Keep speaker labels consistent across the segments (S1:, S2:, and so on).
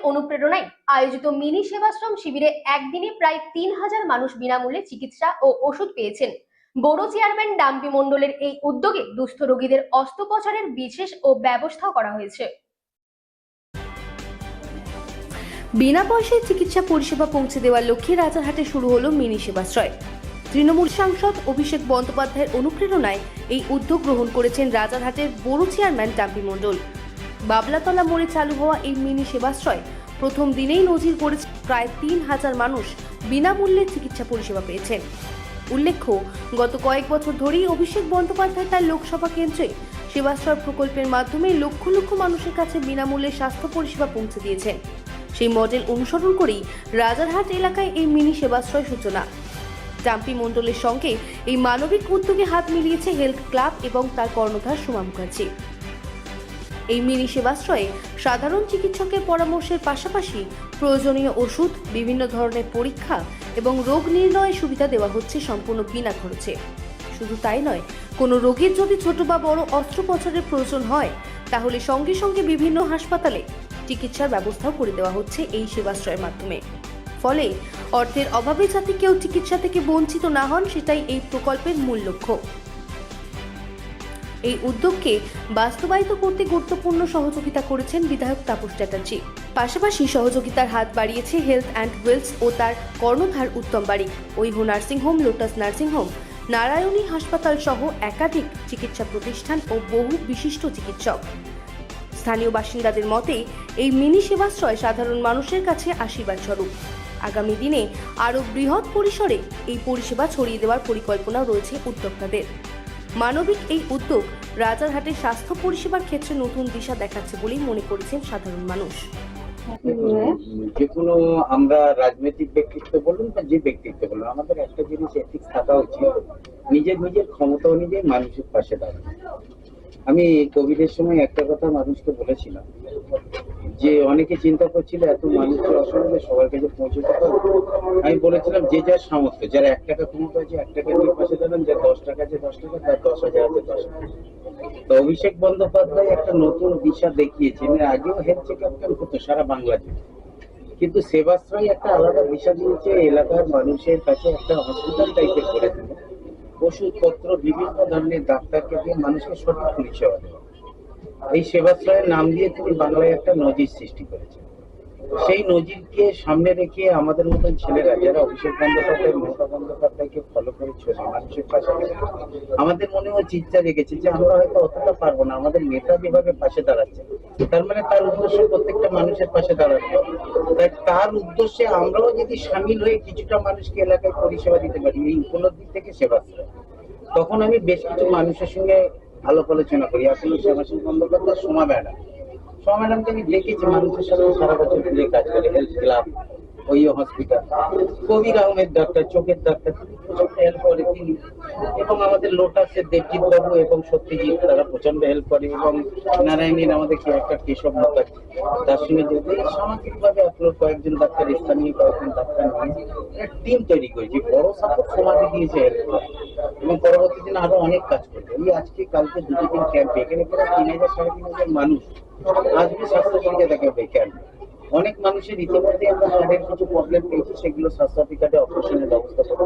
S1: অনুপ্রেরণায় আয়োজিত মিনি সেবাশ্রম শিবিরে একদিনে প্রায় ৩,০০০ মানুষ বিনামূল্যে চিকিৎসা ও ওষুধ পেয়েছেন। বড় চেয়ারম্যান ডাম্পি মণ্ডলের এই উদ্যোগে দুস্থ রোগীদের অস্ত্রোপচারের বিশেষ ও ব্যবস্থা করা হয়েছে।
S2: বিনা পয়সায় চিকিৎসা পরিষেবা পৌঁছে দেওয়ার লক্ষ্যে রাজারহাটে শুরু হলো মিনি সেবাশ্রয়। তৃণমূল সাংসদ অভিষেক বন্দ্যোপাধ্যায়ের অনুপ্রেরণায় এই উদ্যোগ গ্রহণ করেছেন রাজারহাটের বড় চেয়ারম্যান ডাম্পি মণ্ডল। বাবলাতলা মোড়ে চালু হওয়া এই মিনি সেবাশ্রয় প্রথম দিনেই নজির করেছে, প্রায় ৩,০০০ মানুষ বিনামূল্যে চিকিৎসা পরিষেবা পেয়েছেন। উল্লেখ্য, গত কয়েক বছর ধরেই অভিষেক বন্দ্যোপাধ্যায় তার লোকসভা কেন্দ্রে সেবাশ্রয় প্রকল্পের মাধ্যমে লক্ষ লক্ষ মানুষের কাছে বিনামূল্যে স্বাস্থ্য পরিষেবা পৌঁছে দিয়েছেন। সেই মডেল অনুসরণ করেই রাজারহাট এলাকায় এই মিনি সেবাশ্রয় সূচনা। ডাম্পি মণ্ডলের সঙ্গে এই মানবিক উদ্যোগে হাত মিলিয়েছে হেলথ ক্লাব এবং তার কর্ণধার সোমা মুখার্জি। এই মিনি সেবাশ্রয়ে সাধারণ চিকিৎসকের পরামর্শের পাশাপাশি প্রয়োজনীয় ওষুধ, বিভিন্ন ধরনের পরীক্ষা এবং রোগ নির্ণয়ের সুবিধা দেওয়া হচ্ছে সম্পূর্ণ বিনা খরচে। শুধু তাই নয়, কোনো রোগীর যদি ছোট বা বড় অস্ত্রোপচারের প্রয়োজন হয় তাহলে সঙ্গে সঙ্গে বিভিন্ন হাসপাতালে চিকিৎসার ব্যবস্থাও করে দেওয়া হচ্ছে এই সেবাশ্রয়ের মাধ্যমে। ফলে অর্থের অভাবে যাতে কেউ চিকিৎসা থেকে বঞ্চিত না হন, সেটাই এই প্রকল্পের মূল লক্ষ্য। এই উদ্যোগকে বাস্তবায়িত করতে গুরুত্বপূর্ণ সহযোগিতা করেছেন বিধায়ক তাপস চ্যাটার্জি। পাশাপাশি সহযোগিতার হাত বাড়িয়েছে হেলথ অ্যান্ড ওয়েলস ও তার কর্ণধার উত্তম বারিক, ঐহো নার্সিংহোম, লোটাস নার্সিংহোম, নারায়ণী হাসপাতাল সহ একাধিক চিকিৎসা প্রতিষ্ঠান ও বহু বিশিষ্ট চিকিৎসক। স্থানীয় বাসিন্দাদের মতে এই মিনি সেবাশ্রয় সাধারণ মানুষের কাছে আশীর্বাদ স্বরূপ। আগামী দিনে আরও বৃহৎ পরিসরে এই পরিষেবা ছড়িয়ে দেওয়ার পরিকল্পনা রয়েছে উদ্যোক্তাদের। মানবিক এই উদ্যোগ রাজারহাটের স্বাস্থ্য পরিষেবার ক্ষেত্রে নতুন দিশা দেখাচ্ছে বলেই মনে করেছেন সাধারণ মানুষ।
S3: যে কোনো আমরা রাজনৈতিক ব্যক্তিত্ব বলুন বা যে ব্যক্তিত্ব বলুন, আমাদের একটা জিনিস এথিক্স থাকা উচিত, নিজের ক্ষমতা অনুযায়ী মানুষের পাশে দাঁড়ানো। আমি কোভিডের সময় একটা কথা মানুষকে বলেছিলাম যে অনেকে চিন্তা করছিল এত মানুষের অসুবিধা সবার কাছে পৌঁছে দেওয়া। আমি বলেছিলাম যে যার সামর্থ্য, যারা 1 টাকা ক্ষমতা আছে 1 টাকা নিয়ে পাশে দাঁড়ান, যার 10 টাকা আছে 10 টাকা, তার 10,000 আছে 10 টাকা। তো অভিষেক বন্দ্যোপাধ্যায় একটা নতুন দিশা দেখিয়েছেন। এর আগেও হেলথ চেক আপ ক্যাম্প হতো সারা বাংলা জুড়ে, কিন্তু সেবাশ্রয় একটা আলাদা দিশা দিয়েছে। এলাকার মানুষের কাছে একটা হসপিটাল টাইপের করে দিল, ওষুধপত্র বিভিন্ন ধরনের ডাক্তারকে দিয়ে মানুষকে সঠিক পরিষেবা দেওয়া। এই সেবাশ্রয়ের নাম দিয়ে তিনি বাংলায় একটা নজির সৃষ্টি করেছেন। সেই নজিরকে সামনে রেখে আমাদের মতন ছেলেরা যারা অভিষেক বন্দ্যোপাধ্যায়, মমতা বন্দ্যোপাধ্যায়কে ফলো করে চলে মানুষের পাশে, আমাদের মনেও চিন্তা জেগেছে যে আমরা হয়তো অতটা পারবো না। আমাদের নেতা যেভাবে পাশে দাঁড়াচ্ছে, তার মানে তার উদ্দেশ্য প্রত্যেকটা মানুষের পাশে দাঁড়ানো। তাই তার উদ্দেশ্যে আমরাও যদি সামিল হয়ে কিছুটা মানুষকে এলাকায় পরিষেবা দিতে পারি, এই উপলব্ধি থেকে সেবাশ্রয়, তখন আমি বেশ কিছু মানুষের সঙ্গে আলাপ আলোচনা করি। আসলে শ্যামাসিং বন্দ্যোপাধ্যায় সোমা ম্যাডামকে আমি দেখেছি মানুষের সাথে সারা বছর ধরে কাজ করে। হেলথ ক্লাব, ঐহো হসপিটাল, কবির আহমেদ ডাক্তার, চোখের ডাক্তার, প্রচন্ড হেল্প করে তিনি। এবং আমাদের লোটাসের দেবজিৎ বাবু এবং সত্যজিৎ, তারা প্রচন্ড হেল্প করে। এবং নারায়ণীর আমাদের একটা কেশব মুখার্জি, তার সঙ্গে যদি সামাজিকভাবে আপনার কয়েকজন ডাক্তার, স্থানীয় কয়েকজন ডাক্তার নিয়ে একটা টিম তৈরি করেছি। বড় সাপোর্ট সমাজে দিয়েছে হেল্প ক্লাব, এবং পরবর্তী দিনে আরো অনেক কাজ করবে। এই আজকে কালকে 2 দিন ক্যাম্পে এখানে প্রায় 3,000 সাড়ে 3,000 মানুষ আজকে স্বাস্থ্য সুবিধা দেখাবে ক্যাম্পে। অনেক মানুষের ইতিমধ্যে আমরা হার্টের কিছু প্রবলেম পেয়েছি, সেগুলো স্বাস্থ্য কার্ডে অপারেশনের ব্যবস্থা করবো।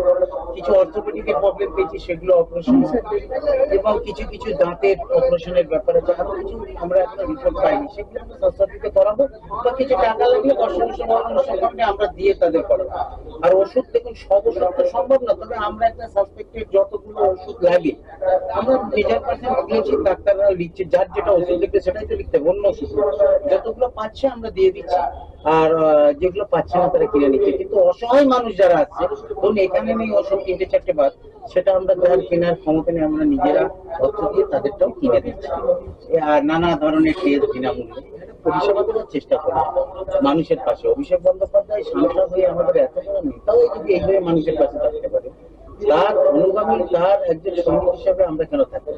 S3: কিছু অর্থোপেডিকের প্রবলেম পেয়েছি, সেগুলো অপারেশন, এবং কিছু দাঁতের অপারেশনের ব্যাপারে আরো কিছু আমরা এখন রিপোর্ট পাইনি, সেগুলো আমরা স্বাস্থ্য করাবো। বা কিছু টাকা লাগলে দর্শনে আমরা দিয়ে তাদের করাবো। আর ওষুধ দেখুন, সব ওষুধ তো সম্ভব না, তবে আমরা একটা সাসপেক্টেড যতগুলো ওষুধ লাগে আমরা মেজার% দিয়েছি, ডাক্তাররা লিখছে, যার যেটা ওষুধ লিখতে সেটাই তো লিখতে, অন্য ওষুধ যতগুলো পাচ্ছে আমরা দিয়ে দিচ্ছি, আর যেগুলো পাচ্ছে না তারা কিনে নিচ্ছে। কিন্তু অসহায় মানুষ যারা আছে, ধরুন এখানে নেই ওষুধ 3-4টে বাদ, সেটা আমরা যার কেনার ক্ষমতা নেই আমরা নিজেরা অর্থ দিয়ে তাদেরটাও কিনে দিচ্ছি। আর নানা ধরনের টেস্ট বিনামূল্যে পরিষেবা দেওয়ার চেষ্টা করি মানুষের পাশে। অভিষেক বন্দ্যোপাধ্যায় সাংসদ হয়ে আমাদের এত বড় নেতাও যদি এইভাবে মানুষের পাশে থাকতে পারে, তার অনুগামী, তার একজন সৈনিক হিসেবে আমরা কেন থাকতে?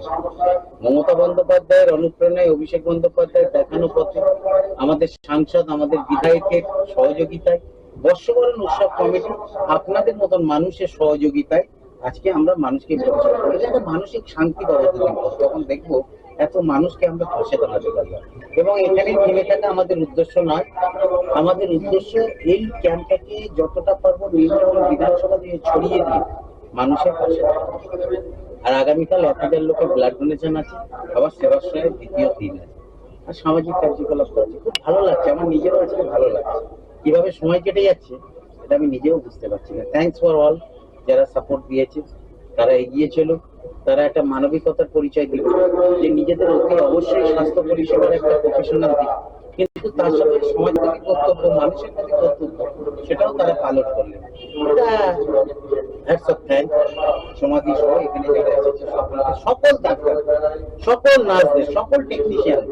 S3: মমতা বন্দ্যোপাধ্যায়ের অনুপ্রেরণায়, অভিষেক বন্দ্যোপাধ্যায়ের দেখানো পথে, আমাদের সাংসদ, আমাদের বিধায়কের সহযোগিতায়, বর্ষবরণ উৎসব কমিটি, আপনাদের মতন মানুষের সহযোগিতায় আজকে আমরা মানুষকে পরিষেবা করি। এটা মানসিক শান্তি পাবো দুদিন পর, তখন দেখবো এত মানুষকে আমরা পাশে দাঁড়াতে পারবো। এবং এখানেই থেমে থাকা আমাদের উদ্দেশ্য নয়, আমাদের উদ্দেশ্য এই ক্যাম্পটাকে যতটা পারবো নিউটাউন বিধানসভা দিয়ে ছড়িয়ে দিয়ে মানুষের পাশে থাকা। আর আগামীকাল 1,000 লোকের ব্লাড ডোনেশন আছে, আবার সেবাশ্রয়ের দ্বিতীয় দিন আছে, আর সামাজিক কার্যকলাপ আছে। খুব ভালো লাগছে, আমার নিজেরও আজকে ভালো লাগছে। কিভাবে সময় কেটে যাচ্ছে এটা আমি নিজেও বুঝতে পারছি না। থ্যাঙ্কস ফর অল যারা সাপোর্ট দিয়েছে, তারা এগিয়ে চলুক, তারা একটা মানবিকতার পরিচয় দিল যে নিজেদের অতি অবশ্যই স্বাস্থ্য পরিষেবার একটা প্রফেশনাল দিক, কিন্তু তার সাথে সমাজ প্রতি কর্তব্য, মানুষের প্রতি কর্তব্য, সেটাও তারা পালন করলেন। হ্যাটস অফ থ্যাঙ্ক সমাধি সহ এখানে যারা এসেছে সকলকে, সকল ডাক্তার, সকল নার্সদের, সকল টেকনিশিয়ান,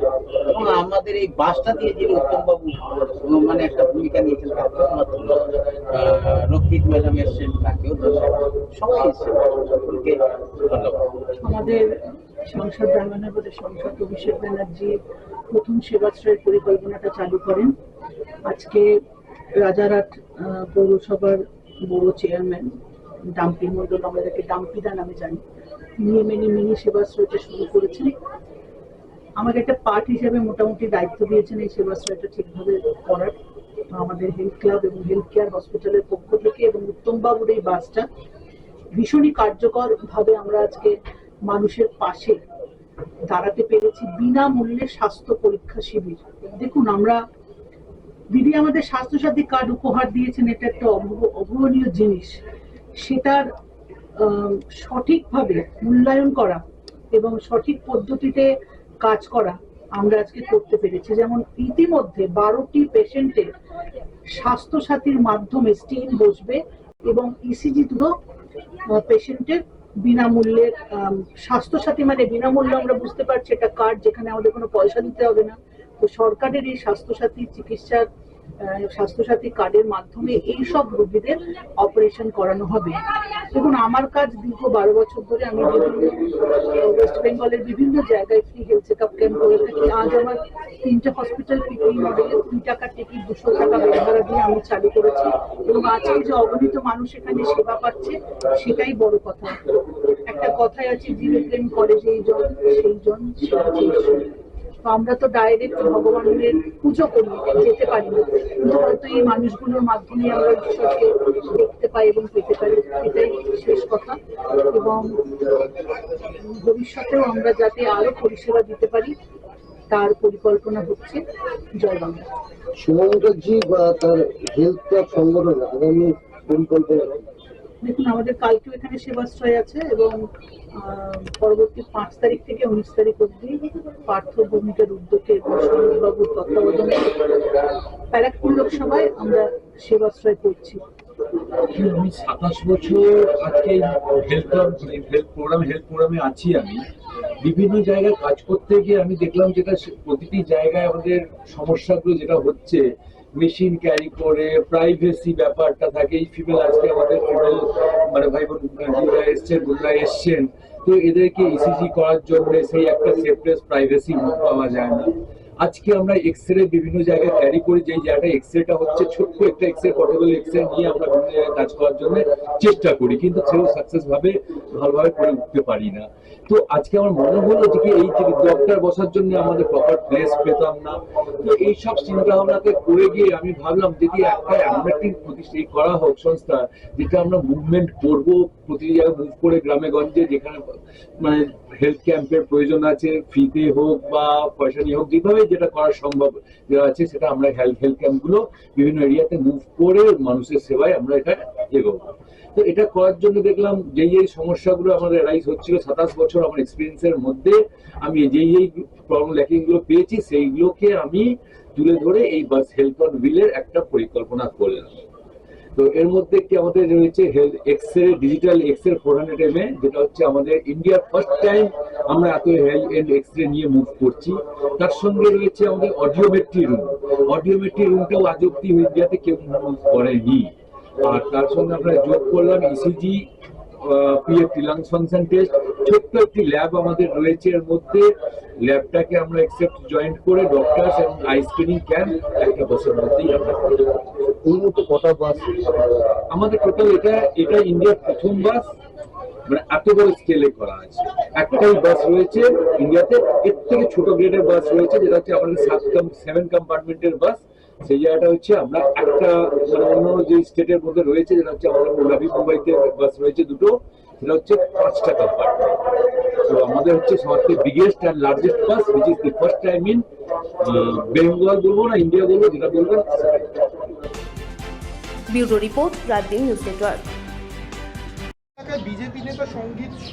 S3: এবং আমাদের এই বাসটা দিয়ে যিনি উত্তমবাবু মানে একটা ভূমিকা নিয়েছেন তাকেও আমার ধন্যবাদ। রক্ষিত ম্যাডাম এসছেন, তাকেও ধন্যবাদ। সবাই এসছেন, সকলকে ধন্যবাদ।
S4: আমাদের সংসদ রাঙ্গানগরের সাংসদ অভিষেক ব্যানার্জি প্রথম সেবাশ্রয়ের পরিকল্পনাটা চালু করেন। আজকে রাজারহাট পৌরসভার বড় চেয়ারম্যান ডাম্পি মন্ডল, আমরা যাকে ডাম্পিদা নামে জানি, মিনি সেবাশ্রয়টা শুরু করেছেন। আমাকে একটা পার্ট হিসেবে মোটামুটি দায়িত্ব দিয়েছেন এই সেবাশ্রয়টা ঠিকভাবে করার। আমাদের হেলথ ক্লাব এবং হেলথ কেয়ার হসপিটালের পক্ষ থেকে এবং উত্তমবাবুর এই বাসটা ভীষণই কার্যকর ভাবে আমরা আজকে মানুষের পাশে দাঁড়াতে পেরেছি। বিনামূল্যে স্বাস্থ্য পরীক্ষা শিবির। দেখুন, আমরা দিদি আমাদের স্বাস্থ্যসাথী কার্ড উপহার দিয়েছেন, এটা একটা অভাবনীয় জিনিস। সেটার সঠিকভাবে মূল্যায়ন করা এবং সঠিক পদ্ধতিতে কাজ করা আমরা আজকে করতে পেরেছি। যেমন ইতিমধ্যে 12টি পেশেন্টের স্বাস্থ্যসাথীর মাধ্যমে স্টেন বসবে এবং ইসিজি দুটো পেশেন্টের বিনামূল্যে। স্বাস্থ্যসাথী মানে বিনামূল্যে আমরা বুঝতে পারছি এটা কার্ড যেখানে আমাদের কোনো পয়সা দিতে হবে না। তো সরকারের এই স্বাস্থ্যসাথী চিকিৎসার স্বাস্থ্যসাথী কার্ডের মাধ্যমে এই সব রোগীদের অপারেশন করানো হবে। দেখুন, আমার কাজ দীর্ঘ 12 বছর ধরে আমি ওয়েস্ট বেঙ্গলের বিভিন্ন জায়গায় free health check up camp করে থাকি। আজ আমার 3টে হসপিটাল পিপিই মডেলে 2 টাকা টিকিট 200 টাকা বেড ভাড়া দিয়ে আমি চালু করেছি, এবং আজকে যে অগণিত মানুষ এখানে সেবা পাচ্ছে সেটাই বড় কথা। একটা কথাই আছে, যিনি প্রেম করে যেই জন সেই জন সেবা চেয়ে। আমরা তো ডাইরেক্ট ভগবানের পুজো করি, যেতে পারি না, কিন্তু হয়তো এই মানুষগুলোর মাধ্যমে আমরা ঈশ্বরকে দেখতে পাই এবং পেতে পারি, এটাই শেষ কথা। এবং ভবিষ্যতেও আমরা যাতে আরো পরিষেবা দিতে পারি তার পরিকল্পনা হচ্ছে। জয় বাংলা।
S5: সুমনজি বা তার হেলথ ক্লাব সংগঠন আগামী পরিকল্পনা।
S4: দেখুন, আমাদের কালকেও এখানে সেবাশ্রয় আছে এবং পরবর্তী 5 তারিখ থেকে 19 তারিখ অব্দি পার্থ ভৌমিকের উদ্যোগে এবং সৌরভবাবুর তত্ত্বাবধানে ব্যারাকপুর লোকসভায় আমরা সেবাশ্রয় করছি।
S6: আমি 27 বছর আজকে হেলথ প্রোগ্রামে আছি। আমি বিভিন্ন জায়গায় কাজ করতে গিয়ে আমি দেখলাম যেটা প্রতিটি জায়গায় আমাদের সমস্যাগুলো যেটা হচ্ছে, মেশিন ক্যারি করে প্রাইভেসি ব্যাপারটা থাকে। এই ফিমেল আজকে আমাদের ফিমেল মানে ভাই বোনরা এসছেন, তো এদেরকে ইসিজি করার জন্য সেই একটা সেফনেস প্রাইভেসি পাওয়া যায় না। আজকে আমরা এক্সরে বিভিন্ন জায়গায় ক্যারি করি, যেই জায়গাটা এক্সরেটা হচ্ছে ছোট্ট একটা এক্সরে, পোর্টেবল এক্সরে নিয়ে আমরা বিভিন্ন জায়গায় কাজ করার জন্য চেষ্টা করি, কিন্তু সেও সাকসেস ভালোভাবে করে উঠতে পারি না। তো আজকে আমার মনে হলো যে এই যে ডক্টর বসার জন্য আমাদের প্রপার প্লেস পেতাম না। তো এইসব চিন্তা ভাবনাতে করে গিয়ে আমি ভাবলাম যদি একটা এমন একটি প্রতিষ্ঠা করা হোক সংস্থা, যেটা আমরা মুভমেন্ট করবো, প্রতিটি জায়গায় মুভ করে গ্রামে গঞ্জে যেখানে মানে হেলথ ক্যাম্পের প্রয়োজন আছে, ফ্রিতে হোক বা পয়সা নিয়ে হোক, যেভাবে যেটা করা সম্ভব আছে সেটা আমরা হেলথ ক্যাম্প গুলো বিভিন্ন এরিয়াতে মুভ করে মানুষের সেবায় আমরা এটা এগোবো। তো এটা করার জন্য দেখলাম যেই সমস্যাগুলো আমাদের রাইজ হচ্ছিল 27 বছর আমার এক্সপিরিয়েন্সের মধ্যে, আমি যেই প্রবলেম ল্যাকিং গুলো পেয়েছি সেইগুলোকে আমি তুলে ধরে এই বাস হেলথ অন হুইলের একটা পরিকল্পনা করলাম। তো এর মধ্যে কি আমাদের রয়েছে এক্সরে, ডিজিটাল এক্সরে 400 mA, যেটা হচ্ছে আমাদের ইন্ডিয়ার ফার্স্ট টাইম আমরা এত হেলথ এন্ড এক্সরে নিয়ে মুভ করছি। তার সঙ্গে রয়েছে আমাদের অডিওমেট্রি রুমটাও আজ অব্দি ইন্ডিয়াতে কেউ মুভ করেনি। আর তার সঙ্গে আমরা যোগ করলাম ECG, PFT lungs function test, ছোট্ট একটি ল্যাব আমাদের রয়েছে। এর মধ্যে ল্যাবটাকে আমরা অ্যাকসেপ্ট জয়েন্ট করে ডক্টরস এবং আই স্ক্রিনিং ক্যাম্প একটা বছরের মধ্যেই আমরা
S5: এই মতো কটা বাস
S6: আমাদের টোটাল এটা ইন্ডিয়ার প্রথম বাস, মানে এত বড় স্কেলে করা আছে। একটাই বাস রয়েছে ইন্ডিয়াতে, এর থেকে ছোট গ্রেডের বাস রয়েছে যেটা হচ্ছে আমাদের 7 কম্পার্টমেন্টের বাস, সেই জায়গাটা হচ্ছে আমরা একটা মানে অন্য যে স্টেটের মধ্যে রয়েছে যেটা হচ্ছে আমাদের নাভি মুম্বাইতে বাস রয়েছে দুটো, সেটা হচ্ছে 5 টাকা কম্পার্টমেন্ট। তো আমাদের হচ্ছে সবথেকে biggest and largest bus which is the first time in Bengal বলবো না ইন্ডিয়া বলবো, যেটা বলবেন।
S2: ব্যুরো রিপোর্ট, রাত দিন নিউজ নেটওয়ার্ক।
S7: বিজেপি নেতা সঙ্গীত